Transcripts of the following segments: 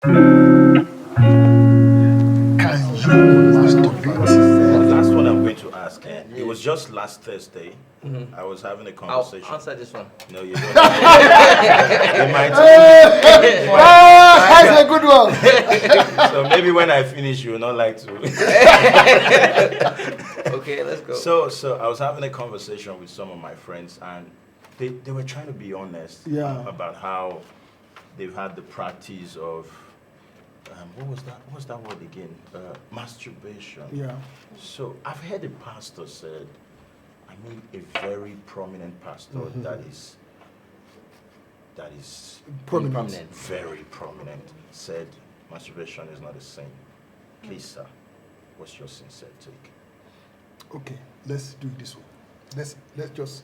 Can you masturbate? Last one I'm going to ask. It was just last Thursday. I was having a I'll conversation. answer this one. No, you don't. You might. That's a good one. So maybe when I finish, you will not like to. Okay, let's go. So I was having a conversation with some of my friends, and they were trying to be honest about how they've had the practice of what was that word again? Masturbation. Yeah. So I've heard a pastor said, I mean a very prominent pastor that is Prominent. very prominent, said masturbation is not a sin. Please, sir, what's your sincere take? Okay, let's do it this way. Let's just,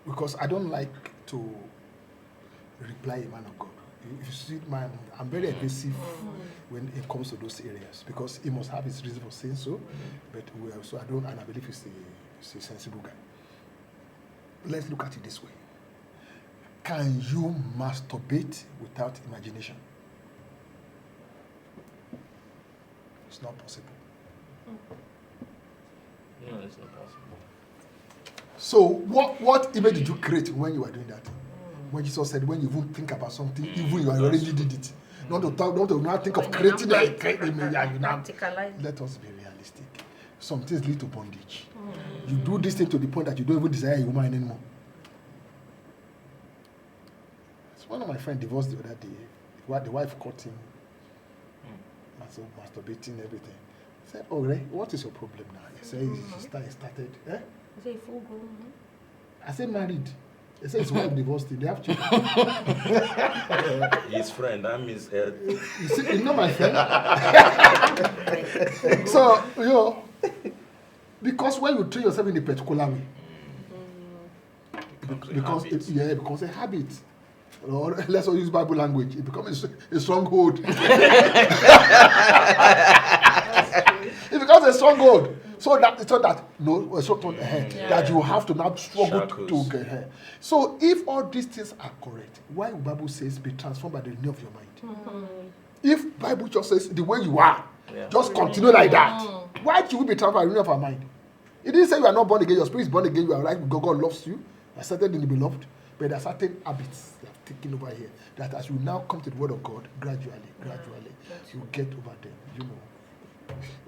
because I don't like to reply a man of God. If you see man, I'm very aggressive when it comes to those areas because he must have his reason for saying so. But so I don't, and I believe he's a sensible guy. Let's look at it this way. Can you masturbate without imagination? It's not possible. No, it's not possible. So what image did you create when you were doing that? When Jesus said, when you even think about something, even you already did it. Not to now think of creating a image. Let us be realistic. Some things lead to bondage. You do this thing to the point that you don't even desire a woman anymore. So one of my friends divorced the other day. The wife caught him masturbating everything. I said, oh, Ray, what is your problem now? He said, he started. Eh? I said, married. He said his wife divorced him. They have children. His friend, that means You see, you know my friend. So, because when you train yourself in a particular way, because it becomes a habit. Or let's use Bible language. It becomes a stronghold. It becomes a stronghold. So that that you have to now struggle to get her. So if all these things are correct, why the Bible says be transformed by the renewal of your mind? If Bible just says the way you are, just continue like that. Why should we be transformed by the renewal of our mind? It didn't say you are not born again, your spirit is born again, you are right, God loves you, you are settled in the beloved, but there are certain habits that have taken over here that as you now come to the word of God, gradually, you get over them,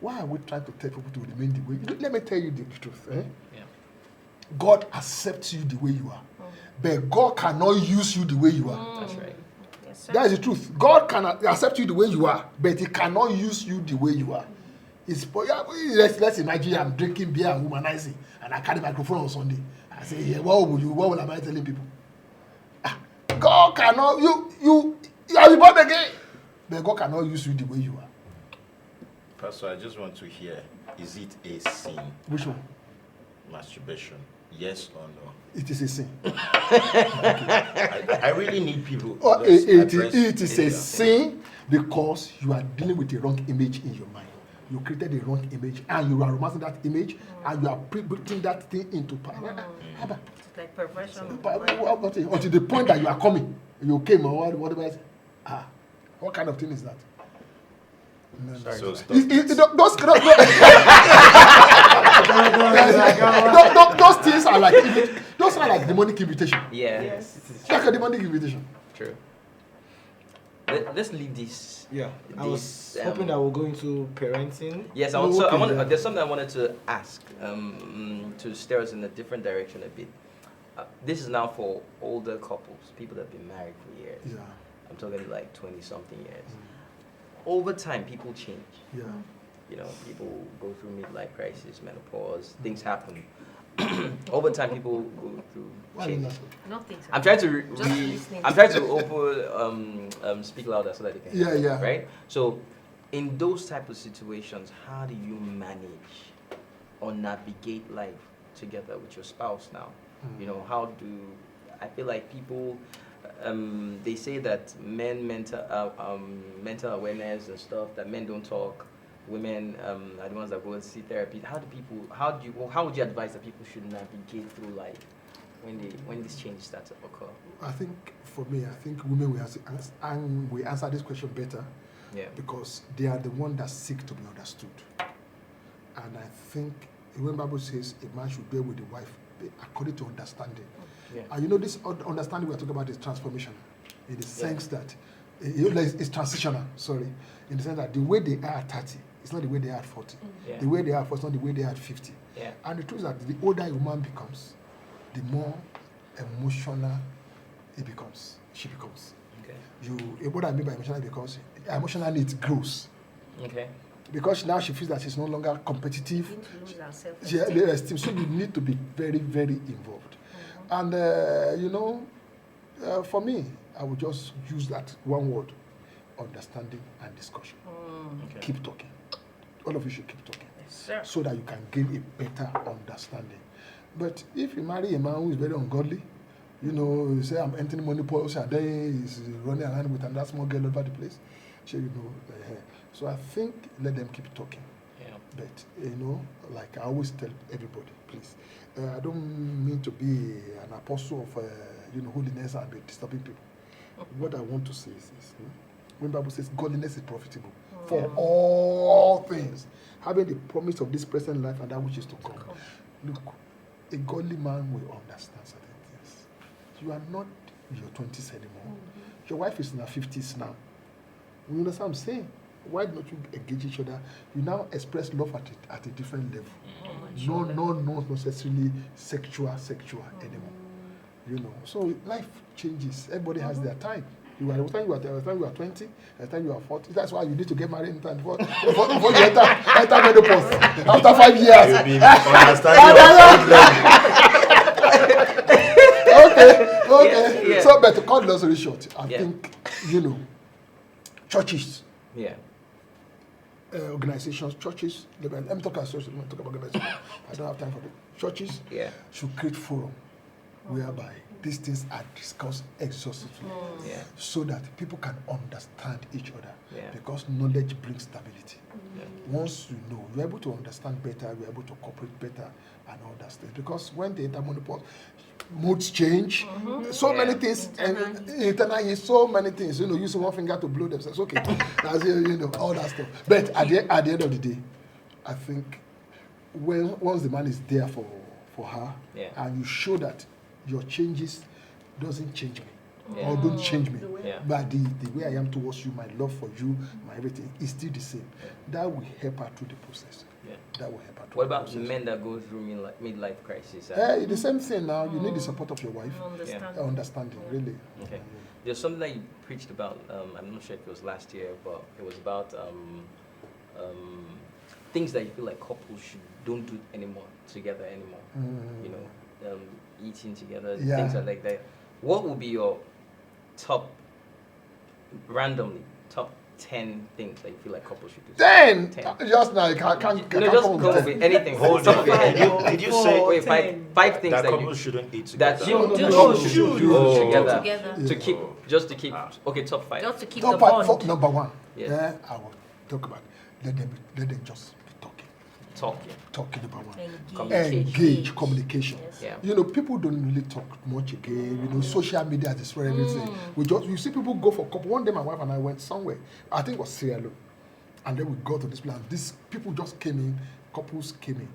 Why are we trying to tell people to remain the way? Let me tell you the truth. God accepts you the way you are, but God cannot use you the way you are. That's right. Yes, sir. That is the truth. God can accept you the way you are, but He cannot use you the way you are. Let's imagine I'm drinking beer and womanizing, and I carry the microphone on Sunday. I say, yeah, what will am I telling people? God cannot, you are born again, but God cannot use you the way you are. Pastor, I just want to hear, is it a sin? Which one? Masturbation. Yes or no? It is a sin. I really need people. It is a sin because you are dealing with a wrong image in your mind. You created a wrong image and you are romancing that image and you are putting that thing into power. It's like perversion. Until the point that you are coming, you came or whatever. What kind of thing is that? No. So stop. Those things are like demonic invitation. Yeah. Yes. It's like a demonic invitation. True. Let's leave this. Yeah, I was hoping that we'll go into parenting. Yes, there's something I wanted to ask to steer us in a different direction a bit. This is now for older couples, people that have been married for years. Yeah. I'm talking like 20-something years. Over time, people change. Yeah. People go through midlife crisis, menopause, things happen. Over time, people go through change. Nothing. I'm trying to speak louder so that they can hear. Yeah. Right? So, in those type of situations, how do you manage or navigate life together with your spouse now? I feel like people, they say that mental awareness and stuff, that men don't talk, women are the ones that go and see therapy. How would you advise that people should navigate through life when this change starts to occur? I think for me, women will answer this question better because they are the one that seek to be understood. And I think when the Bible says a man should bear with the wife according to understanding. And you know, this understanding we're talking about is transformation in the sense that it's transitional, in the sense that the way they are at 30 is not the way they are at 40. The way they are at 40 is not the way they are at 50. And the truth is that the older a woman becomes, the more emotional she becomes. What I mean by emotional, because emotional needs grows. Because now she feels that she's no longer competitive. She has esteem. So you need to be very, very involved. And, for me, I would just use that one word, understanding and discussion. Keep talking. All of you should keep talking. So that you can gain a better understanding. But if you marry a man who is very ungodly, you say, I'm entering money policy, and then he's running around with another small girl over the place. So I think let them keep talking. But, like I always tell everybody, please, I don't mean to be an apostle of, holiness and be disturbing people. What I want to say is this. When the Bible says godliness is profitable for all things, having the promise of this present life and that which is to come. Look, a godly man will understand certain things. You are not in your 20s anymore. Your wife is in her 50s now. You understand what I'm saying? Why don't you engage each other? You now express love at a different level. Not necessarily sexual anymore. So life changes. Everybody has their time. You are the time you are 20, the time you are 40. That's why you need to get married in time before you enter menopause. After 5 years. You'll be Okay. So, but to cut the story short, I think, churches. Organizations, churches, let me talk about organizations. I don't have time for it. Churches should create forum whereby these things are discussed exhaustively so that people can understand each other because knowledge brings stability. Once you know, you're able to understand better, you're able to cooperate better and all that stuff. Because when they enter monopole, moods change, so many things, and internally so many things, using one finger to blow themselves, okay, that's, all that stuff. But at the end of the day, I think once the man is there for her, and you show that your changes doesn't change me, or don't change me, but the way I am towards you, my love for you, my everything is still the same. That will help her through the process. That will help her. What about the men that go through midlife crisis? The same thing now. You need the support of your wife. Understanding, really. Okay. There's something that you preached about. I'm not sure if it was last year, but it was about things that you feel like couples don't do together anymore. Eating together, things like that. What would be your top 10 things that you feel like couples should do? 10? Just now, I can't just come with anything. Hold on. Did you say wait, five things that that couples shouldn't eat together? That couples should do together to keep, just to keep. Okay, top 5. Just to keep top the bond. Number 1. Yes. I will talk about. Let them just be talking. Talking about one. Engage communication. Yes. People don't really talk much again. Social media has destroyed everything. You see people go for couple. One day my wife and I went somewhere. I think it was Sierra Leone. And then we got to this place. These people just came in, couples came in.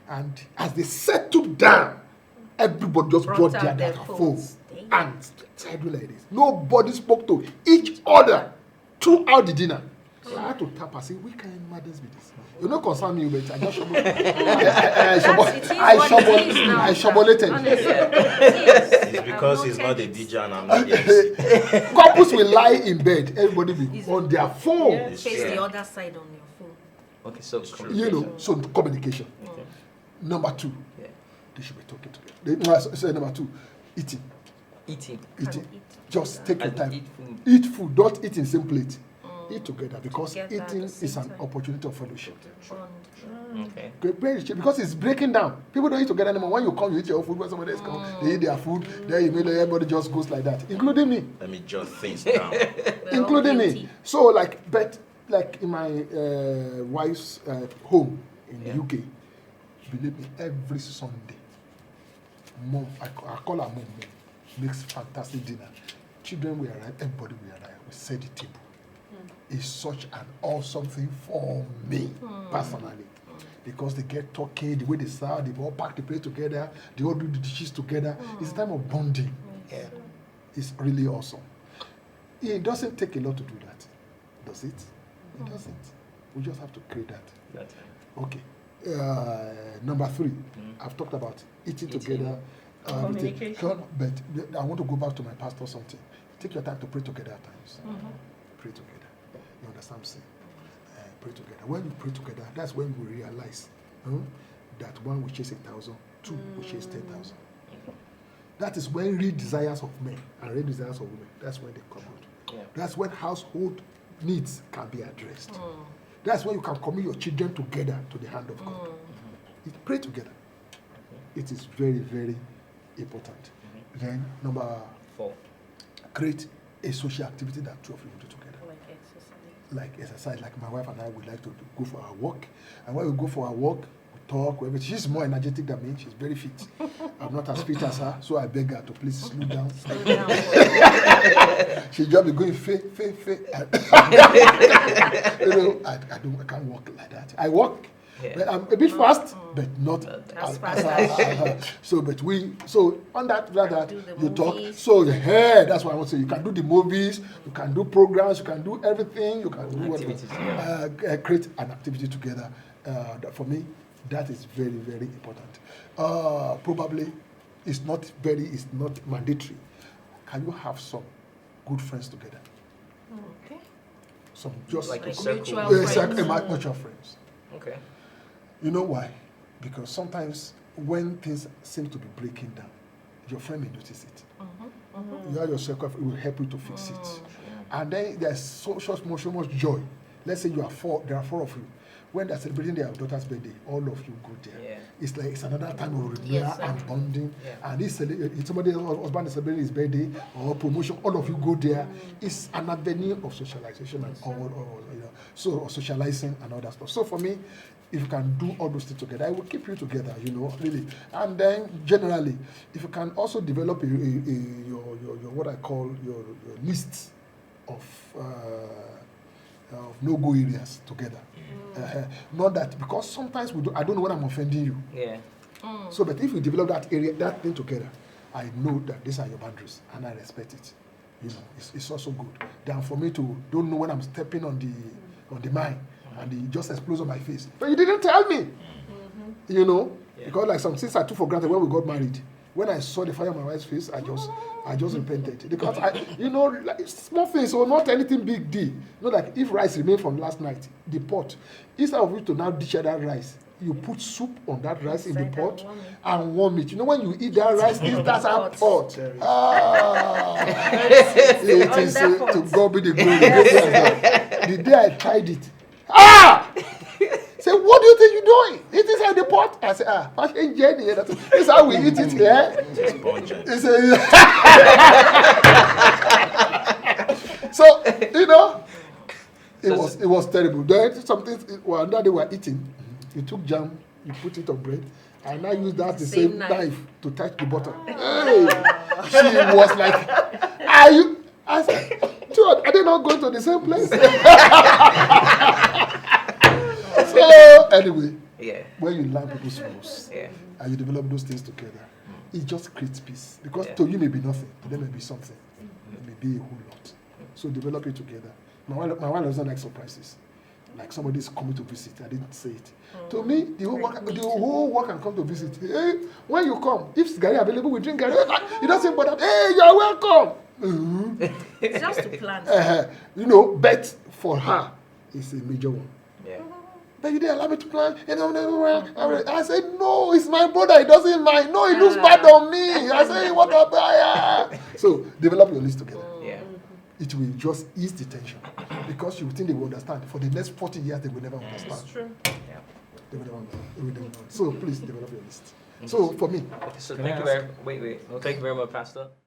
And as they settled down, everybody just brought their phones and started like this. Nobody spoke to each other throughout the dinner. So I had to tap and say, we can madness be this. You don't concern me, but I just I shobolated. It's because he's not a DJ and I'm not a Couples will lie in bed. Everybody be on their phone. Face the other side on your phone. Okay, so so communication. Okay. Number 2, they should be talking together. Say number 2, eating. Just take your time. Eat food. Don't eat in same plate. Eat together because eating is an opportunity of fellowship. Okay. Because it's breaking down. People don't eat together anymore. When you come, you eat your own food. When somebody else comes, they eat their food. Then everybody just goes like that, including me. Let me jot things down. Including me. So like in my wife's home in the UK, believe me, every Sunday, mom, I call her mom, makes fantastic dinner. Children will arrive, everybody will arrive. We set the table. is such an awesome thing for me personally. Because they get talking, the way they sound, they all pack the plate together, they all do the dishes together. It's a time of bonding. Yeah. It's really awesome. It doesn't take a lot to do that, does it? It doesn't. We just have to create that. That's it. Okay. Number 3, I've talked about eating together. Communication. But I want to go back to my pastor something. Take your time to pray together at times. Pray together. You understand what I'm saying? Pray together. When you pray together, that's when you realize that one will chase 1,000, 2 will chase 10,000. That is when real desires of men and real desires of women, that's when they come out. Yeah. That's when household needs can be addressed. That's when you can commit your children together to the hand of God. Pray together. It is very, very important. Then, number 4. create a social activity that 2 of you do together. Like exercise. Like exercise, like my wife and I would like to go for our walk. And when we go for our walk, we talk. She's more energetic than me. She's very fit. I'm not as fit as her, so I beg her to please slow down. She just be going fe. I can't walk like that. I walk. Yeah. But I'm a bit fast, but not as fast as so on that you talk. movies. So that's what I want to say. You can do the movies, you can do programs, you can do everything, you can do Activities, whatever. Create an activity together. For me, that is very, very important. Probably it's not mandatory. Can you have some good friends together? Okay. Some just Like a mutual circle. friends. mutual friends. Okay. You know why? Because sometimes when things seem to be breaking down, your friend may notice it. You have your circle, it will help you to fix it. And then there's so much joy. Let's say there are 4 of you. When they're celebrating their daughter's birthday, all of you go there. Yeah. It's like it's another time of repair Yes, sir. and bonding. Yeah. And if somebody's husband is celebrating his birthday or promotion, all of you go there. It's an avenue of socialization and so socializing and all that stuff. So for me, if you can do all those things together, it will keep you together, really. And then generally, if you can also develop your what I call your list of no-go areas together. Not that, because sometimes I don't know when I'm offending you. Yeah. So, but if we develop that thing together, I know that these are your boundaries and I respect it. It's also good than for me to don't know when I'm stepping on the mine and it just explodes on my face. But you didn't tell me. Yeah. Because like some things I took for granted when we got married. When I saw the fire on my wife's face, I just repented. Because like small things, so not anything big deal. Like if rice remained from last night, the pot, instead of you to now dish that rice, you put soup on that rice in the pot and warm it. When you eat that rice, that's our pot. It is to God be the glory. The day I tried it, say, what do you think you're doing? It is in the pot. I say, this is how we eat it here. So, it was terrible. Then something, that they were eating, you took jam, you put it on bread, and now use that the same knife to touch the butter. Hey, she was like, are you? I said, are they not going to the same place? So anyway, when you learn people's rules and you develop those things together, it just creates peace. Because to you may be nothing, to them may be something. It may be a whole lot. So develop it together. My wife doesn't like surprises. Like somebody is coming to visit, I didn't say it. To me, the whole work can come to visit. Hey, when you come, if Gary available, we drink Gary. He doesn't bother. Hey, you're welcome. It's just to plan. Bet for her is a major one. Yeah. But you didn't allow me to plan. I said, no, it's my brother. He doesn't mind. No, he looks bad on me. I said, what about? So develop your list together. Yeah. It will just ease the tension because you think they will understand. For the next 40 years, they will never understand. It's true. Yeah. They will never understand. So please develop your list. So for me. So thank you very much, Pastor.